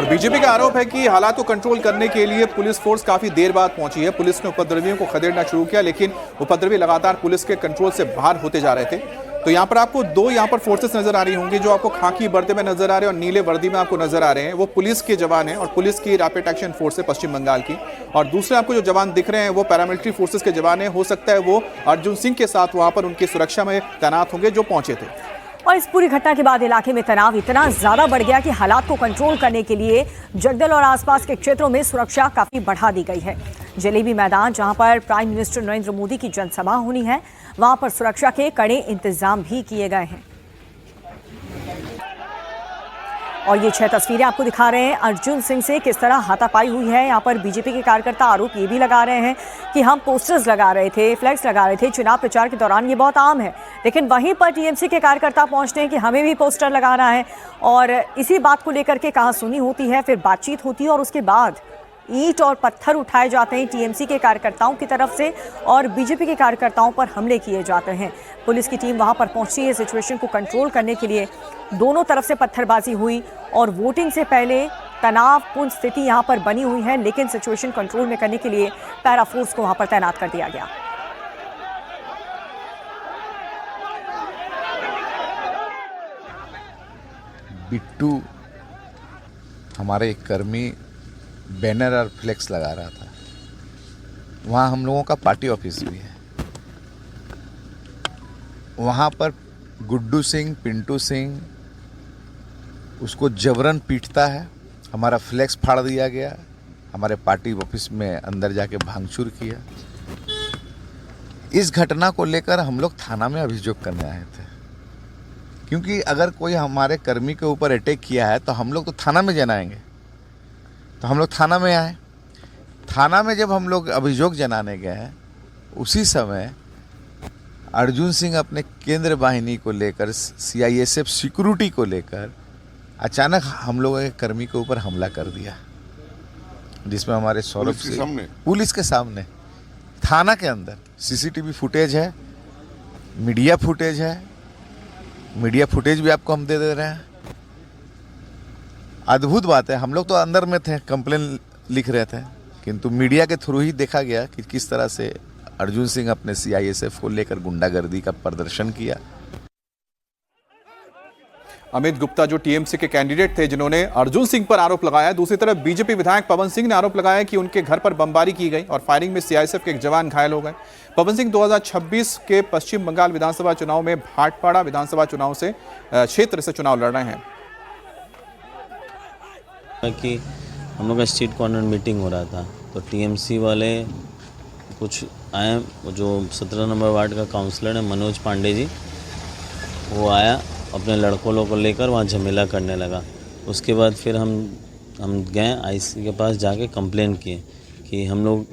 और बीजेपी का आरोप है कि हालात को कंट्रोल करने के लिए पुलिस फोर्स काफी देर बाद पहुंची है। पुलिस ने उपद्रवियों को खदेड़ना शुरू किया, लेकिन उपद्रवी लगातार पुलिस के कंट्रोल से बाहर होते जा रहे थे। तो यहाँ पर आपको दो फोर्सेस नजर आ रही होंगी, जो आपको खाकी वर्दी में नजर आ रहे हैं और नीले वर्दी में आपको नजर आ रहे हैं। वो पुलिस के जवान हैं और पुलिस की रैपिड एक्शन फोर्स है पश्चिम बंगाल की। और दूसरे आपको जो जवान दिख रहे हैं वो पैरामिलिट्री फोर्सेस के जवान हैं। हो सकता है वो अर्जुन सिंह के साथ वहां पर उनकी सुरक्षा में तैनात होंगे जो पहुंचे थे। और इस पूरी घटना के बाद इलाके में तनाव इतना ज्यादा बढ़ गया कि हालात को कंट्रोल करने के लिए जगदल और आसपास के क्षेत्रों में सुरक्षा काफी बढ़ा दी गई है। जलेबी मैदान, जहां पर प्राइम मिनिस्टर नरेंद्र मोदी की जनसभा होनी है, वहां पर सुरक्षा के कड़े इंतजाम भी किए गए हैं। और ये 6 तस्वीरें आपको दिखा रहे हैं अर्जुन सिंह से किस तरह हाथापाई हुई है। यहाँ पर बीजेपी के कार्यकर्ता आरोप ये भी लगा रहे हैं कि हम पोस्टर्स लगा रहे थे, फ्लैग्स लगा रहे थे चुनाव प्रचार के दौरान, ये बहुत आम है। लेकिन वहीं पर टीएमसी के कार्यकर्ता पहुंचते हैं कि हमें भी पोस्टर लगाना है, और इसी बात को लेकर के कहासुनी होती है, फिर बातचीत होती है और उसके बाद ईंट और पत्थर उठाए जाते हैं टीएमसी के कार्यकर्ताओं की तरफ से और बीजेपी के कार्यकर्ताओं पर हमले किए जाते हैं। पुलिस की टीम वहां पर पहुंची है सिचुएशन को कंट्रोल करने के लिए। दोनों तरफ से पत्थरबाजी हुई और वोटिंग से पहले तनावपूर्ण स्थिति यहां पर बनी हुई है, लेकिन सिचुएशन कंट्रोल में करने के लिए पैरा फोर्स को वहां पर तैनात कर दिया गया। बिट्टू हमारे एक कर्मी बैनर और फ्लेक्स लगा रहा था। वहाँ हम लोगों का पार्टी ऑफिस भी है। वहाँ पर गुड्डू सिंह, पिंटू सिंह उसको जबरन पीटता है। हमारा फ्लेक्स फाड़ दिया गया। हमारे पार्टी ऑफिस में अंदर जाके भांगचूर किया। इस घटना को लेकर हम लोग थाना में अभियोग करने आए थे, क्योंकि अगर कोई हमारे कर्मी के ऊपर अटैक किया है तो हम लोग तो थाना में जनाएंगे। तो हम लोग थाना में आए। थाना में जब हम लोग अभियोग जनाने गए, उसी समय अर्जुन सिंह अपने केंद्र बाहिनी को लेकर, सीआईएसएफ सिक्योरिटी को लेकर अचानक हम लोगों के कर्मी के ऊपर हमला कर दिया, जिसमें हमारे सौरभ सिंह पुलिस के सामने थाना के अंदर सीसीटीवी फुटेज है, मीडिया फुटेज है। मीडिया फुटेज भी आपको हम दे रहे हैं। अद्भुत बात है, हम लोग तो अंदर में थे, कंप्लेन लिख रहे थे, किंतु मीडिया के थ्रू ही देखा गया कि किस तरह से अर्जुन सिंह अपने सीआईएसएफ को लेकर गुंडागर्दी का प्रदर्शन किया। अमित गुप्ता जो टीएमसी के कैंडिडेट थे जिन्होंने अर्जुन सिंह पर आरोप लगाया। दूसरी तरफ बीजेपी विधायक पवन सिंह ने आरोप लगाया कि उनके घर पर बमबारी की गई और फायरिंग में सीआईएसएफ के एक जवान घायल हो गए। पवन सिंह 2026 के पश्चिम बंगाल विधानसभा चुनाव में भाटपाड़ा विधानसभा चुनाव से क्षेत्र से चुनाव लड़ रहे हैं। कि हम लोग का स्ट्रीट कॉर्नर मीटिंग हो रहा था, तो टीएमसी वाले कुछ आए, जो 17 नंबर वार्ड का काउंसलर है मनोज पांडे जी, वो आया अपने लड़कों लोगों को लेकर वहाँ झमेला करने लगा। उसके बाद फिर हम गए आईसी के पास, जाके कंप्लेन किए कि हम लोग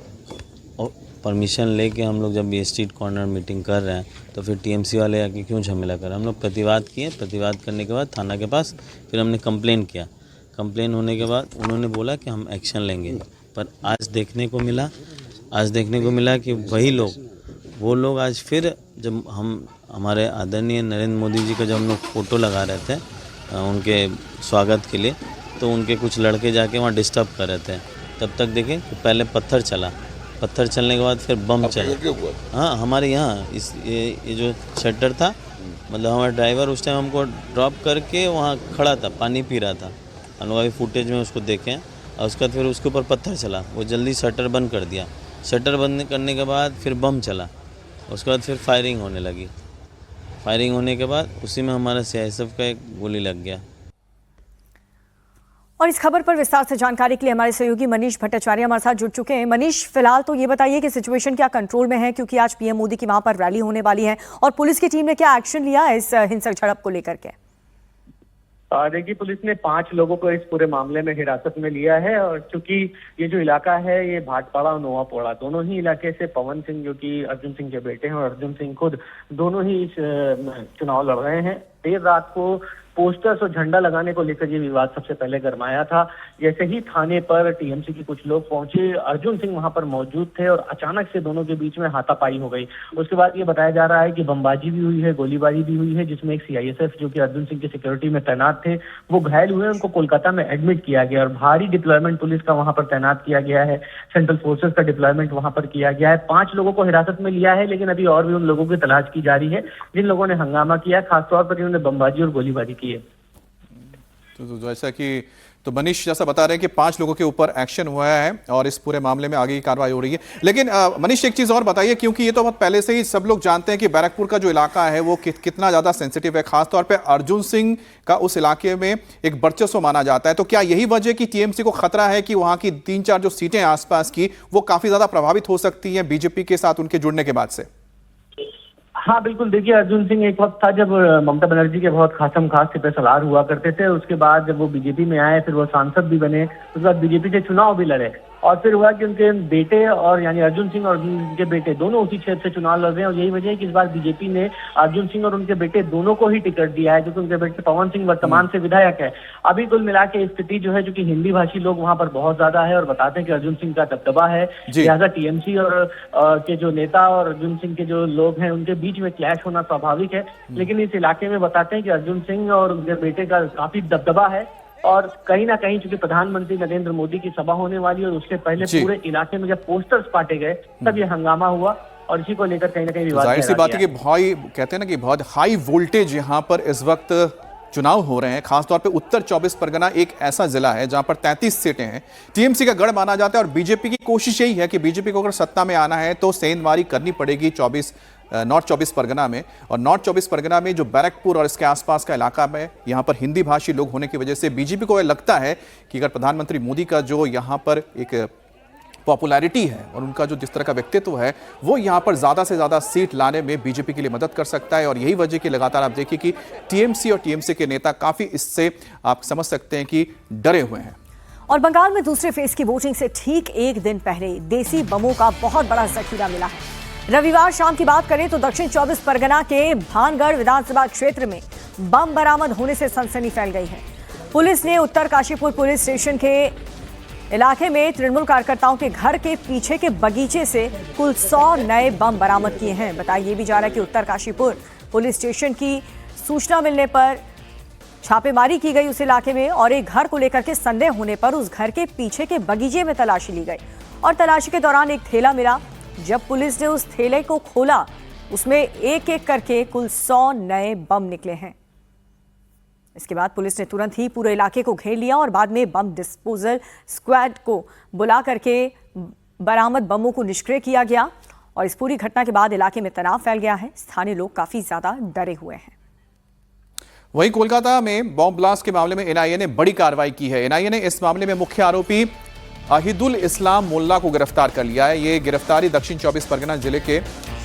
परमिशन लेके हम लोग जब ये स्ट्रीट कॉर्नर मीटिंग कर रहे हैं तो फिर टीएमसी वाले आके क्यों झमेला कर रहे हैं। हम लोग प्रतिवाद किए। प्रतिवाद करने के बाद थाना के पास फिर हमने कंप्लेन किया। कंप्लेन होने के बाद उन्होंने बोला कि हम एक्शन लेंगे, पर आज देखने को मिला कि वही लोग, वो लोग आज फिर जब हमारे आदरणीय नरेंद्र मोदी जी का जब हम लोग फ़ोटो लगा रहे थे उनके स्वागत के लिए, तो उनके कुछ लड़के जाके वहाँ डिस्टर्ब कर रहे थे। तब तक देखें कि पहले पत्थर चला, पत्थर चलने के बाद फिर बम चला। हाँ, हमारे यहाँ ये जो शटर था, मतलब हमारा ड्राइवर उस टाइम हमको ड्रॉप करके वहाँ खड़ा था, पानी पी रहा था। हम लोग अभी फुटेज में उसको देखें। और उसके बाद फिर उसके ऊपर पत्थर चला, वो जल्दी शटर बंद कर दिया। शटर बंद करने के बाद फिर बम चला, उसके बाद फिर फायरिंग होने लगी। फायरिंग होने के बाद उसी में हमारा सीआईएसएफ का एक गोली लग गया। और इस खबर पर विस्तार से जानकारी के लिए हमारे सहयोगी मनीष भट्टाचार्य हमारे साथ जुड़ चुके हैं। मनीष, फिलहाल तो ये बताइए कि सिचुएशन क्या कंट्रोल में है, क्योंकि आज पीएम मोदी की वहां पर रैली होने वाली है, और पुलिस की टीम ने क्या एक्शन लिया है इस हिंसक झड़प को लेकर के? देखिए, पुलिस ने 5 लोगों को इस पूरे मामले में हिरासत में लिया है। और चूंकि ये जो इलाका है ये भाटपाड़ा और नोवापोड़ा दोनों ही इलाके से पवन सिंह, जो कि अर्जुन सिंह के बेटे हैं, और अर्जुन सिंह खुद दोनों ही इस चुनाव लड़ रहे हैं। देर रात को पोस्टर्स और झंडा लगाने को लेकर ये विवाद सबसे पहले गरमाया था। जैसे ही थाने पर टीएमसी के कुछ लोग पहुंचे, अर्जुन सिंह वहां पर मौजूद थे और अचानक से दोनों के बीच में हाथापाई हो गई। उसके बाद ये बताया जा रहा है कि बमबाजी भी हुई है, गोलीबारी भी हुई है, जिसमें एक सीआईएसएफ जो कि अर्जुन सिंह की सिक्योरिटी में तैनात थे वो घायल हुए। उनको कोलकाता में एडमिट किया गया और भारी डिप्लॉयमेंट पुलिस का वहां पर तैनात किया गया है। सेंट्रल फोर्सेस का डिप्लॉयमेंट वहां पर किया गया है। 5 लोगों को हिरासत में लिया है, लेकिन अभी और भी उन लोगों की तलाश की जा रही है जिन लोगों ने हंगामा किया, खासतौर पर जिन्होंने बमबाजी और गोलीबारी की है। तो जैसा कि मनीष जैसा बता रहे हैं कि 5 लोगों के ऊपर एक्शन हुआ है और इस पूरे मामले में आगे की कार्रवाई हो रही है। लेकिन मनीष एक चीज़ और बताइए, क्योंकि ये तो बहुत पहले से ही सब लोग जानते हैं कि बैरकपुर का जो इलाका है वो कितना ज़्यादा सेंसिटिव है, खासतौर पे अर्जुन सिंह का उस इलाके में एक वर्चस्व माना जाता है। तो क्या यही वजह कि टीएमसी को खतरा है कि वहाँ की 3-4 जो सीटें आसपास की वो काफ़ी ज़्यादा प्रभावित हो सकती हैं बीजेपी के साथ उनके जुड़ने के बाद से? हाँ बिल्कुल, देखिए अर्जुन सिंह एक वक्त था जब ममता बनर्जी के बहुत खास सिपह सलार हुआ करते थे। उसके बाद जब वो बीजेपी में आए, फिर वो सांसद भी बने, उसके बाद बीजेपी से चुनाव भी लड़े और फिर हुआ कि उनके बेटे और यानी अर्जुन सिंह और उनके बेटे दोनों उसी क्षेत्र से चुनाव लड़ रहे हैं। और यही वजह है कि इस बार बीजेपी ने अर्जुन सिंह और उनके बेटे दोनों को ही टिकट दिया है, क्योंकि उनके बेटे पवन सिंह वर्तमान से विधायक है। अभी कुल मिला के स्थिति जो है, चूंकि हिंदी भाषी लोग वहां पर बहुत ज्यादा है और बताते हैं कि अर्जुन सिंह का दबदबा है, लिहाजा टीएमसी और के जो नेता और अर्जुन सिंह के जो लोग हैं उनके बीच में क्लैश होना स्वाभाविक है। लेकिन इस इलाके में बताते हैं कि अर्जुन सिंह और उनके बेटे का काफी दबदबा है और कहीं ना कहीं चूंकि प्रधानमंत्री नरेंद्र मोदी की सभा होने वाली और उससे पहले पूरे इलाके में जब पोस्टर्स पाटे गए तब ये हंगामा हुआ और इसी को लेकर कहीं ना कहीं विवाद। जाहिर सी बात है कि भाई कहते हैं ना कि बहुत हाई वोल्टेज यहाँ पर इस वक्त चुनाव हो रहे हैं। खासतौर पे उत्तर 24 परगना एक ऐसा जिला है जहां पर 33 सीटें हैं, टीएमसी का गढ़ माना जाता है और बीजेपी की कोशिश यही है कि बीजेपी को अगर सत्ता में आना है तो सेंधमारी करनी पड़ेगी नॉर्थ 24 परगना में। और नॉर्थ 24 परगना में जो बैरकपुर और इसके आसपास का इलाका में यहाँ पर हिंदी भाषी लोग होने की वजह से बीजेपी को यह लगता है कि अगर प्रधानमंत्री मोदी का जो यहाँ पर एक पॉपुलैरिटी है और उनका जो जिस तरह का व्यक्तित्व है वो यहाँ पर ज़्यादा से ज़्यादा सीट लाने में बीजेपी के लिए मदद कर सकता है। और यही वजह कि लगातार आप देखिए कि टीएमसी और टीएमसी के नेता काफ़ी इससे आप समझ सकते हैं कि डरे हुए हैं। और बंगाल में दूसरे फेज की वोटिंग से ठीक एक दिन पहले देसी बमों का बहुत बड़ा जखीरा मिला है। रविवार शाम की बात करें तो दक्षिण 24 परगना के भानगढ़ विधानसभा क्षेत्र में बम बरामद होने से सनसनी फैल गई है। पुलिस ने उत्तर काशीपुर पुलिस स्टेशन के इलाके में तृणमूल कार्यकर्ताओं के घर के पीछे के बगीचे से कुल 100 नए बम बरामद किए हैं। बताया ये भी जा रहा है कि उत्तर काशीपुर पुलिस स्टेशन की सूचना मिलने पर छापेमारी की गई उस इलाके में और एक घर को लेकर के संदेह होने पर उस घर के पीछे के बगीचे में तलाशी ली गई और तलाशी के दौरान एक थैला मिला। जब पुलिस ने उस थैले को खोला उसमें एक एक करके कुल 100 नए बम निकले हैं। इसके बाद पुलिस ने तुरंत ही पूरे इलाके को घेर लिया और बाद में बम डिस्पोजल स्क्वाड को बुला करके बरामद बमों को निष्क्रिय किया गया। और इस पूरी घटना के बाद इलाके में तनाव फैल गया है। स्थानीय लोग काफी ज्यादा डरे हुए हैं। वहीं कोलकाता में बॉम्ब ब्लास्ट के मामले में एनआईए ने बड़ी कार्रवाई की है। एनआईए ने इस मामले में मुख्य आरोपी अहिदुल इस्लाम मोल्ला को गिरफ्तार कर लिया है। ये गिरफ्तारी दक्षिण 24 परगना जिले के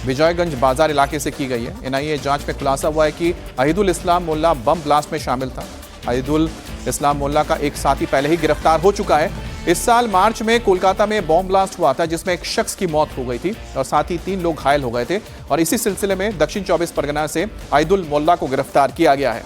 विजयगंज बाजार इलाके से की गई है। एनआईए जांच में खुलासा हुआ है कि अहिदुल इस्लाम मोल्ला बम ब्लास्ट में शामिल था। अहिदुल इस्लाम मोल्ला का एक साथी पहले ही गिरफ्तार हो चुका है। इस साल मार्च में कोलकाता में बॉम्ब ब्लास्ट हुआ था जिसमें एक शख्स की मौत हो गई थी और साथ ही 3 लोग घायल हो गए थे और इसी सिलसिले में दक्षिण 24 परगना से अहिदुल मोल्ला को गिरफ्तार किया गया है।